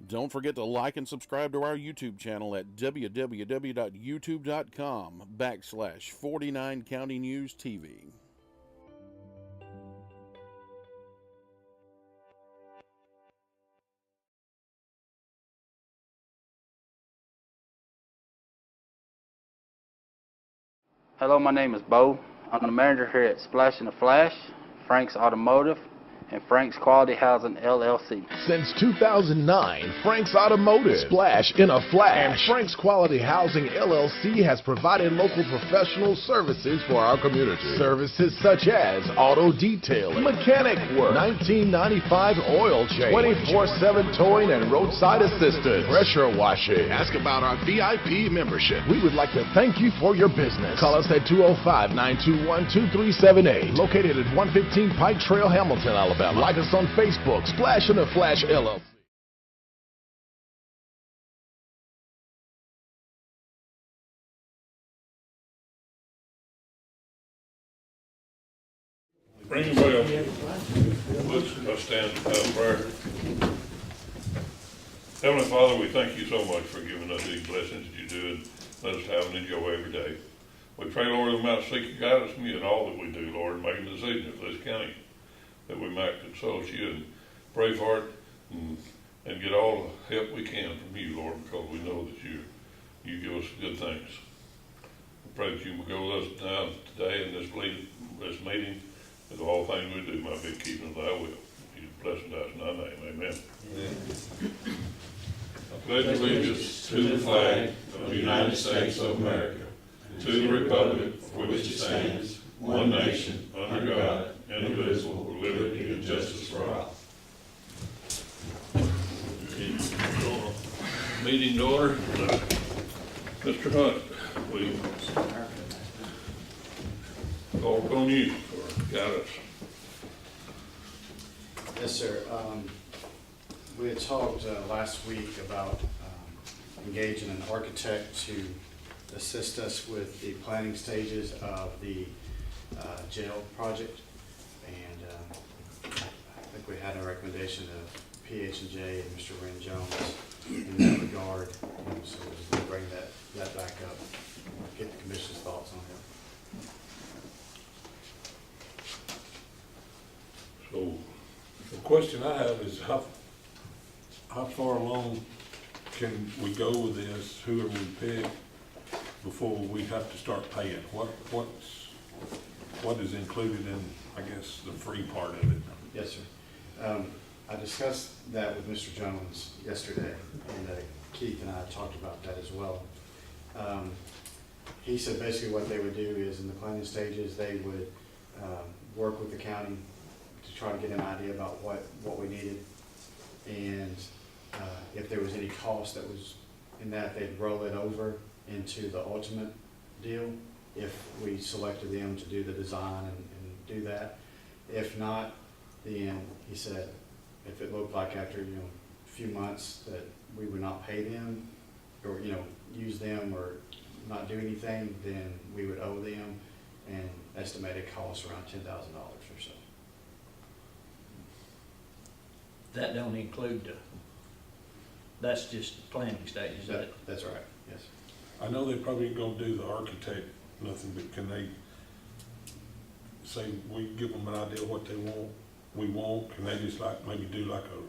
Don't forget to like and subscribe to our YouTube channel at www.youtube.com/49 County News TV. Hello, my name is Bo. I'm the manager here at Splash in the Flash, Frank's Automotive, and Frank's Quality Housing, LLC. Since 2009, Frank's Automotive, Splash in a Flash, and Frank's Quality Housing, LLC has provided local professional services for our community. Services such as auto detailing, mechanic work, 1995 oil change, 24/7 towing and roadside assistance, pressure washing. Ask about our VIP membership. We would like to thank you for your business. Call us at 205-921-2378, located at 115 Pike Trail, Hamilton, Alabama. Like us on Facebook, Splash in the Flash LLC. Ring the bell. Let's stand for prayer. Heavenly Father, we thank you so much for giving us these blessings that you do and let us have and enjoy every day. We pray, Lord, that we might seek your guidance from you in all that we do, Lord, making decisions for this county, that we might consult you and pray for it and get all the help we can from you, Lord, because we know that you give us good things. We pray that you will go with us now today in this meeting, that all things we do might be keeping thy will. You bless us in thy name. Amen. Amen. I pledge allegiance to the flag of the United States of America, to the republic for which it stands, one nation, under God, indivisible, with liberty and justice for all. Meeting to order. Mr. Hunt, we call upon you for guidance. Yes, sir. We had talked last week about engaging an architect to assist us with the planning stages of the jail project, and I think we had a recommendation of PH&J and Mr. Wren Jones in that regard, so we'll bring that back up, get the commission's thoughts on it. So the question I have is how far along can we go with this? Who are we pick before we have to start paying? What is included in, I guess, the free part of it? Yes, sir. I discussed that with Mr. Jones yesterday, and Keith and I talked about that as well. He said basically what they would do is in the planning stages, they would work with the county to try to get an idea about what we needed, and if there was any cost that was in that, they'd roll it over into the ultimate deal if we selected them to do the design and do that. If not, then he said if it looked like after a few months that we would not pay them or use them or not do anything, then we would owe them an estimated cost around $10,000 or so. That don't include that's just planning stages. That's right. Yes. I know they probably ain't gonna do the architect nothing, but can they say we give them an idea of what they want? We want. Can they just maybe do like a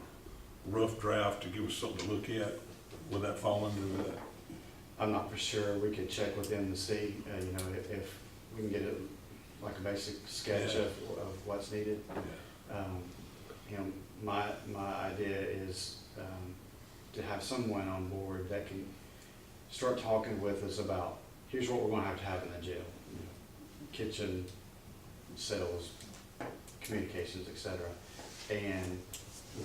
rough draft to give us something to look at? Would that fall under that? I'm not for sure. We could check with them to see, if we can get like a basic sketch of what's needed. Yeah. My idea is to have someone on board that can start talking with us about here's what we're going to have in the jail: kitchen, cells, communications, etc., and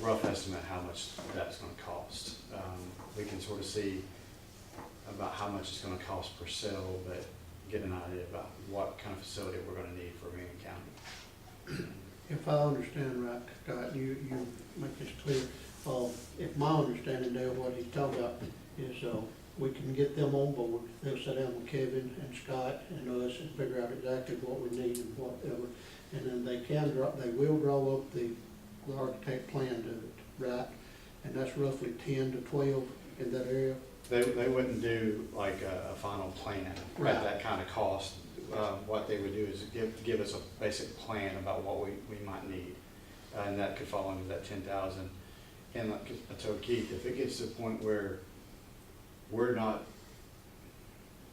rough estimate how much that's going to cost. We can sort of see about how much it's going to cost per cell, but get an idea about what kind of facility we're going to need for Marion County. If I understand right, Scott, you make this clear. If my understanding there, what he's talking about is we can get them on board. They'll sit down with Kevin and Scott and us and figure out exactly what we need and whatever. And then they will draw up the architect plan to it, right? and that's roughly 10 to 12 in that area. They wouldn't do like a final plan Right. at that kind of cost. What they would do is give us a basic plan about what we might need. And that could fall under that 10,000. And like I told Keith, if it gets to the point where we're not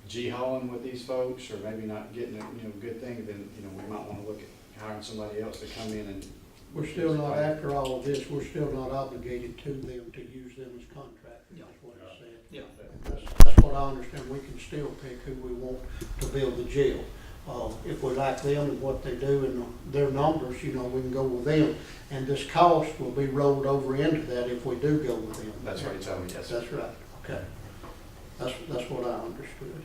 G-hauling with these folks, or maybe not getting a good thing, then we might want to look at hiring somebody else to come in and. We're still not, after all of this, we're still not obligated to them to use them as contractors, Yeah. that's what it said. Yeah. That's what I understand, we can still pick who we want to build the jail. If we like them and what they do and their numbers, we can go with them. And this cost will be rolled over into that if we do go with them. That's what he told me, yes. That's right, okay. That's what I understood.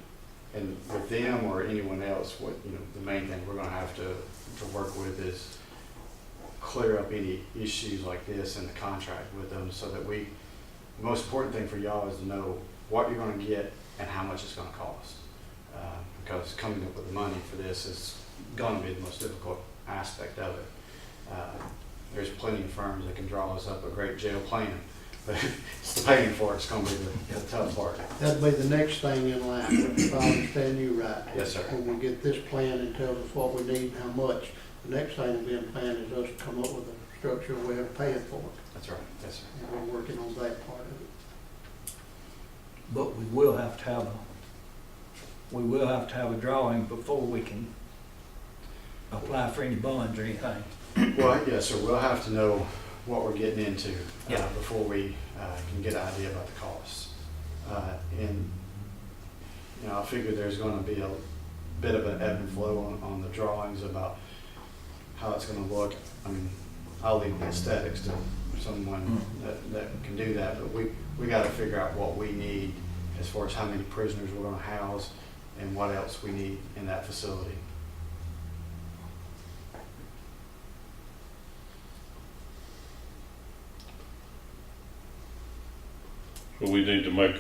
And with them or anyone else, the main thing we're gonna have to work with is clear up any issues like this in the contract with them, so that the most important thing for y'all is to know what you're gonna get and how much it's gonna cost. Because coming up with the money for this is gonna be the most difficult aspect of it. There's plenty of firms that can draw us up a great jail plan, but it's the paying for it's gonna be the tough part. That'd be the next thing in line, if I understand you right. Yes, sir. When we get this plan and tells us what we need and how much, the next thing to be in plan is us to come up with a structural way of paying for it. That's right, yes, sir. And we're working on that part of it. But we will have to have a drawing before we can apply for any bonds or anything. Well, yes, sir, we'll have to know what we're getting into Yeah. before we can get an idea about the costs. And, I figure there's gonna be a bit of an ebb and flow on the drawings about how it's gonna look. I mean, I'll leave the aesthetics to someone that can do that, but we gotta figure out what we need as far as how many prisoners we're gonna house and what else we need in that facility. So we need to make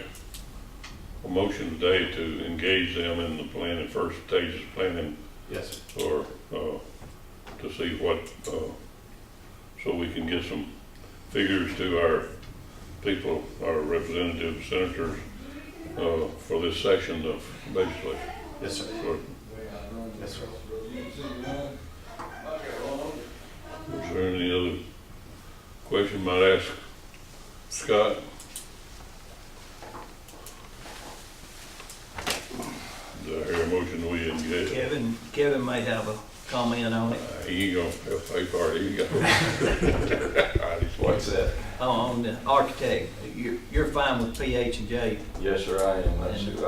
a motion today to engage them in the planning, first stages of planning, Yes, or, to see what, so we can get some figures to our people, our representatives, senators, for this section of basically. yes, sir. So, Yes, sir. is there any other question might ask Scott? Do I hear a motion we engage? Kevin may have a comment on it. He ain't gonna have pay for it, he got. What's that? On the architect, you're fine with PH&J. Yes, sir, I am. That's who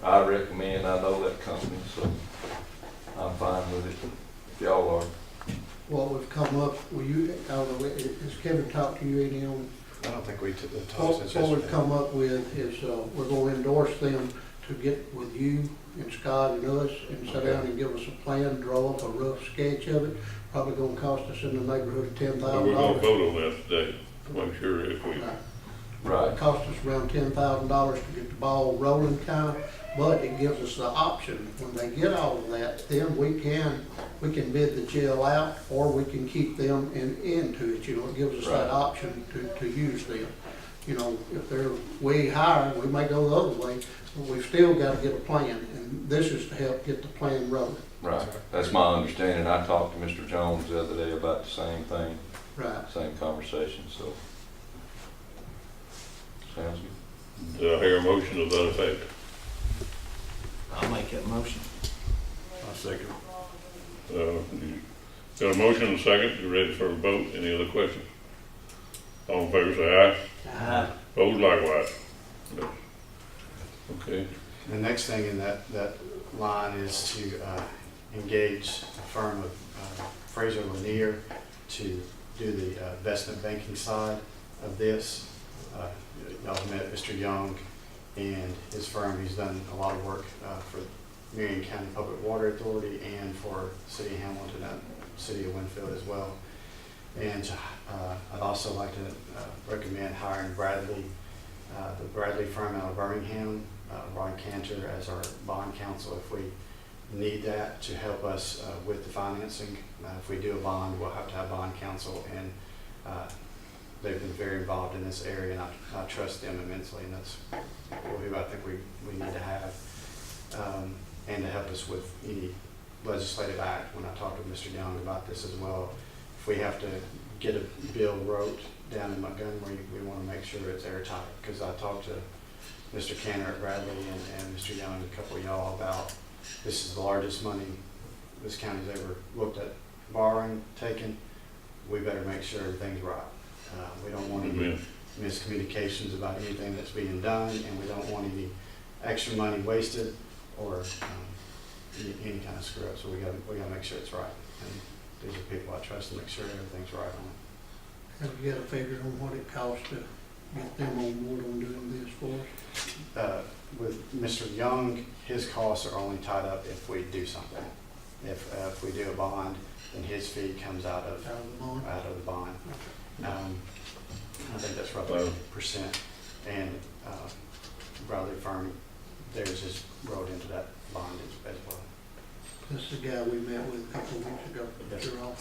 I recommend. I know that company, so I'm fine with it. If y'all are. What we've come up, I don't know, has Kevin talked to you any on? I don't think we took the talk since What we've yesterday. come up with is, we're gonna endorse them to get with you and Scott and us and sit down and give us a plan, draw up a rough sketch of it. Probably gonna cost us in the neighborhood of $10,000. We're gonna vote on that today, to make sure if we, Right. It cost us around $10,000 to get the ball rolling kind of, but it gives us the option, when they get all of that, then we can bid the jail out, or we can keep them into it, it gives us that Right. option to use them. If they're way higher, we may go the other way, but we've still gotta get a plan, and this is to help get the plan rolling. Right. That's my understanding. I talked to Mr. Jones the other day about the same thing, Right. same conversation, so. Sounds good. do I hear a motion to that effect? I'll make that motion. I second. You got a motion and a second, you ready for a vote? Any other questions? All in favor say aye. Opposed likewise. Yes. Okay, The next thing in that line is to engage a firm of Fraser Lanier to do the investment banking side of this. Y'all met Mr. Young and his firm. He's done a lot of work for Marion County Public Water Authority and for the City of Hamilton and City of Winfield as well. And I'd also like to recommend hiring Bradley, the Bradley firm out of Birmingham, Ron Cantor as our bond counsel if we need that to help us with the financing. If we do a bond, we'll have to have bond counsel and they've been very involved in this area, and I trust them immensely, and that's who I think we need to have. And to help us with any legislative act. When I talked to Mr. Young about this as well, if we have to get a bill wrote down in Montgomery, we want to make sure it's airtight. Because I talked to Mr. Canner at Bradley and Mr. Young and a couple of y'all about this is the largest money this county's ever looked at borrowing, taking. We better make sure everything's right. We don't want any miscommunications about anything that's being done, and we don't want any extra money wasted or any kind of screw up. So we got to make sure it's right. And these are people I trust to make sure everything's right on it. Have you got a figure on what it costs to get them on board on doing this for us? With Mr. Young, his costs are only tied up if we do something. If we do a bond, then his fee comes out of the bond. I think that's roughly 8%. And Bradley Firm, theirs is rolled into that bond as well. That's the guy we met with a couple of weeks ago. Yes. Sure all.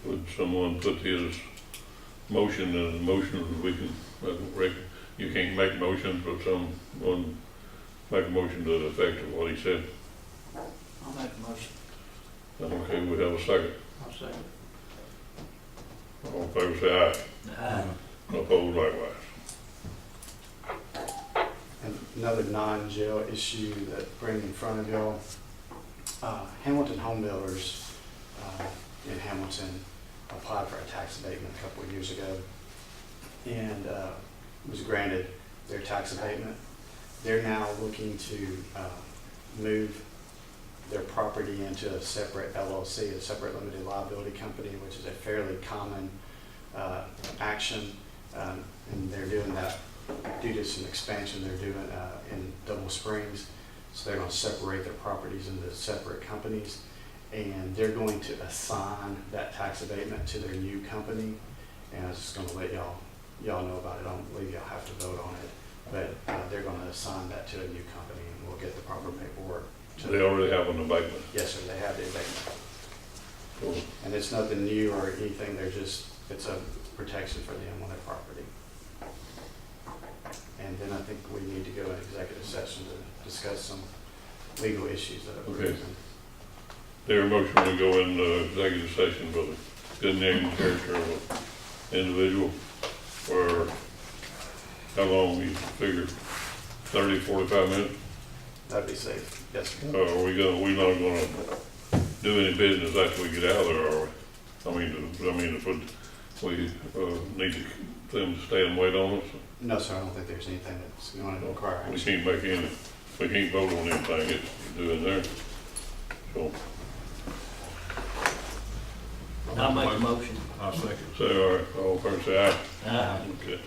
Would someone put his motion in a motion that we can, you can't make motions, but someone make a motion to the effect of what he said? I'll make a motion. Okay, we have a second. I'll say it. All in favor say aye. Opposed likewise. And another non-jail issue that bring in front of y'all, Hamilton Home Builders in Hamilton applied for a tax abatement a couple of years ago and was granted their tax abatement. They're now looking to move their property into a separate LLC, a separate limited liability company, which is a fairly common action, and they're doing that due to some expansion they're doing in Double Springs. So they're going to separate their properties into separate companies, and they're going to assign that tax abatement to their new company. And I was just going to let y'all know about it. I don't believe y'all have to vote on it, but they're going to assign that to a new company, and we'll get the proper paperwork. They already have an abatement. Yes, sir, they have the abatement. Cool. And it's nothing new or anything, it's a protection for them on their property. And then I think we need to go into executive session to discuss some legal issues that have arisen. Their motion will go in executive session for the good name and character of an individual for how long you figure, 30, 45 minutes? That'd be safe, yes, sir. We're not gonna do any business after we get out of there, are we? I mean, if we need them to stay and wait on us, No, sir, I don't think there's anything that's going to require we action. can't vote on anything it's doing there. So, I'll make a motion. I'll second. say, all right, all in favor say aye. Aye. Okay.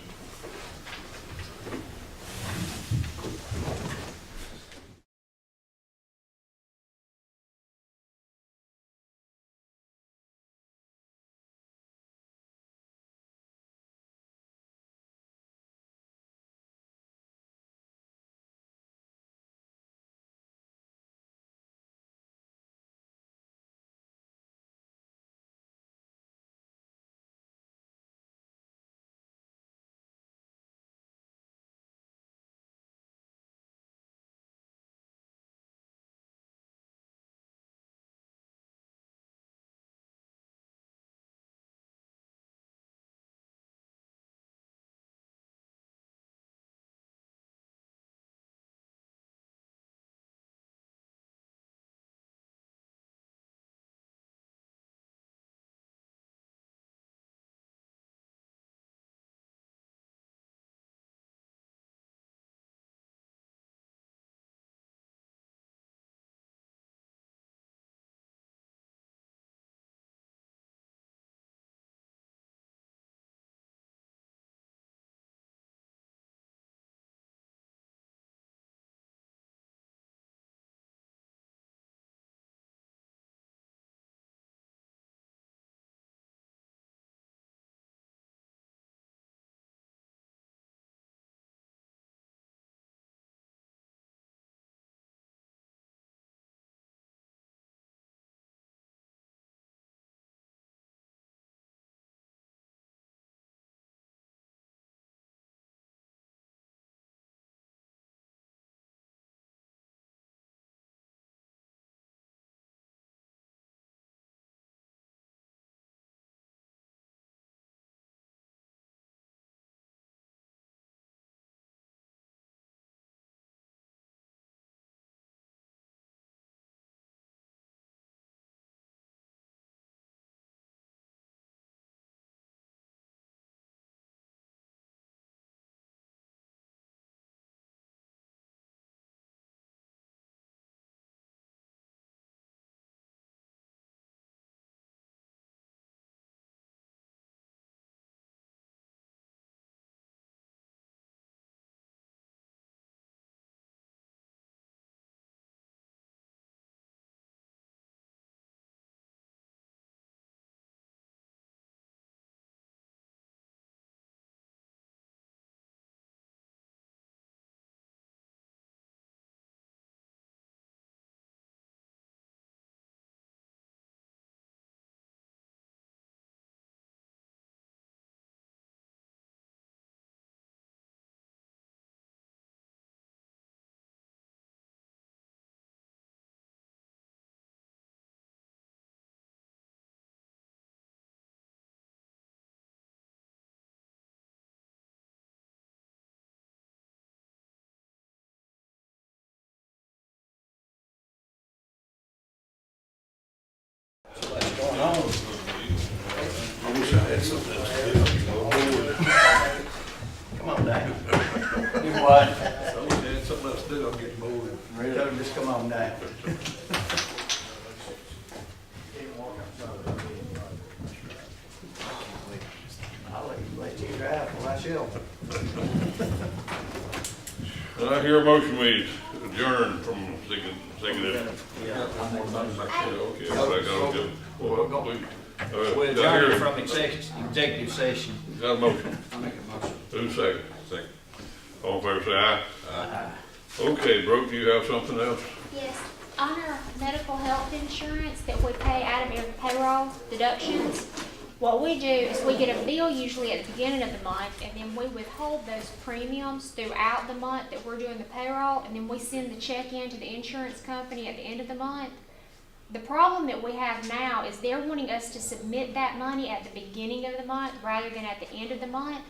wish I had something else to do. I'm bored. Come on down. You what? I wish I had something else to do, I'm getting bored. Tell him just come on down. I'll let you drive for myself. I hear a motion we adjourn from executive. Yeah, I'm gonna motion. Okay, I gotta go. Well, We're got adjourning here- from executive session. Got a motion. I'll make a motion. Who's second? Second. All in favor, say aye. Okay, Brooke, do you have something else? Yes, on our medical health insurance that we pay out of every payroll deductions, what we do is we get a bill usually at the beginning of the month, and then we withhold those premiums throughout the month that we're doing the payroll, and then we send the check in to the insurance company at the end of the month. The problem that we have now is they're wanting us to submit that money at the beginning of the month rather than at the end of the month.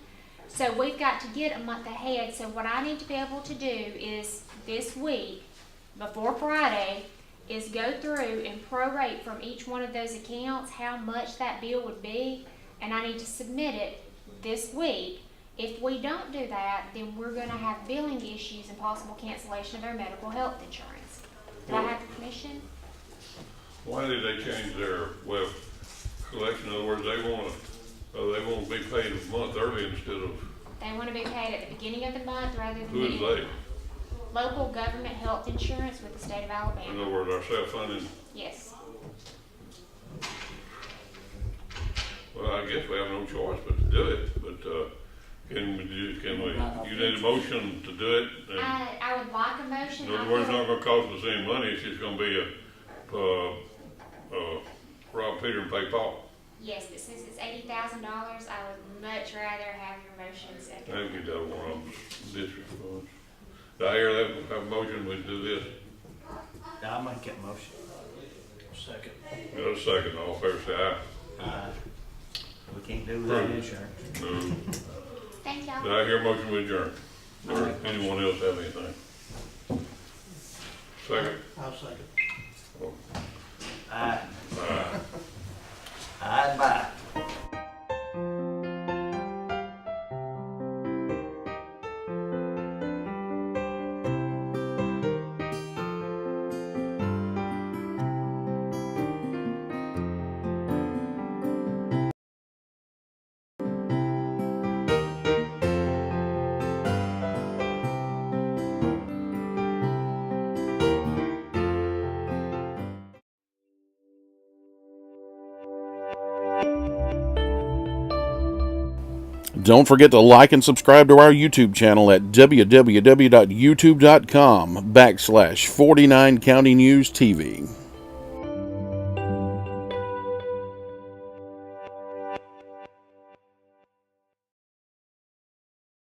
So we've got to get a month ahead. So what I need to be able to do is this week, before Friday, is go through and prorate from each one of those accounts how much that bill would be, and I need to submit it this week. If we don't do that, then we're gonna have billing issues and possible cancellation of our medical health insurance. Do I have permission? Why did they change their web collection? In other words, they want to be paid a month early instead of, They wanna be paid at the beginning of the month rather than who is they? local government health insurance with the state of In Alabama. other words, our self-funding. Yes. Well, I guess we have no choice but to do it, but, can we, you need a motion to do it? And I would like a motion. in other words, it's not gonna cost us any money, it's just gonna be rob Peter and pay Paul. Yes, but since it's $80,000, I would much rather have your motion second. Maybe get that one of them district funds. Did I hear that, have a motion, we do this? I'll make that motion. Second. Got a second, all fair say aye. We can't do without insurance. No. Thank y'all. Did I hear a motion we adjourn? Or anyone else have anything? Second? I'll second. Aye. Aye. Aye, bye. Don't forget to like and subscribe to our YouTube channel at www.youtube.com/49 County News TV.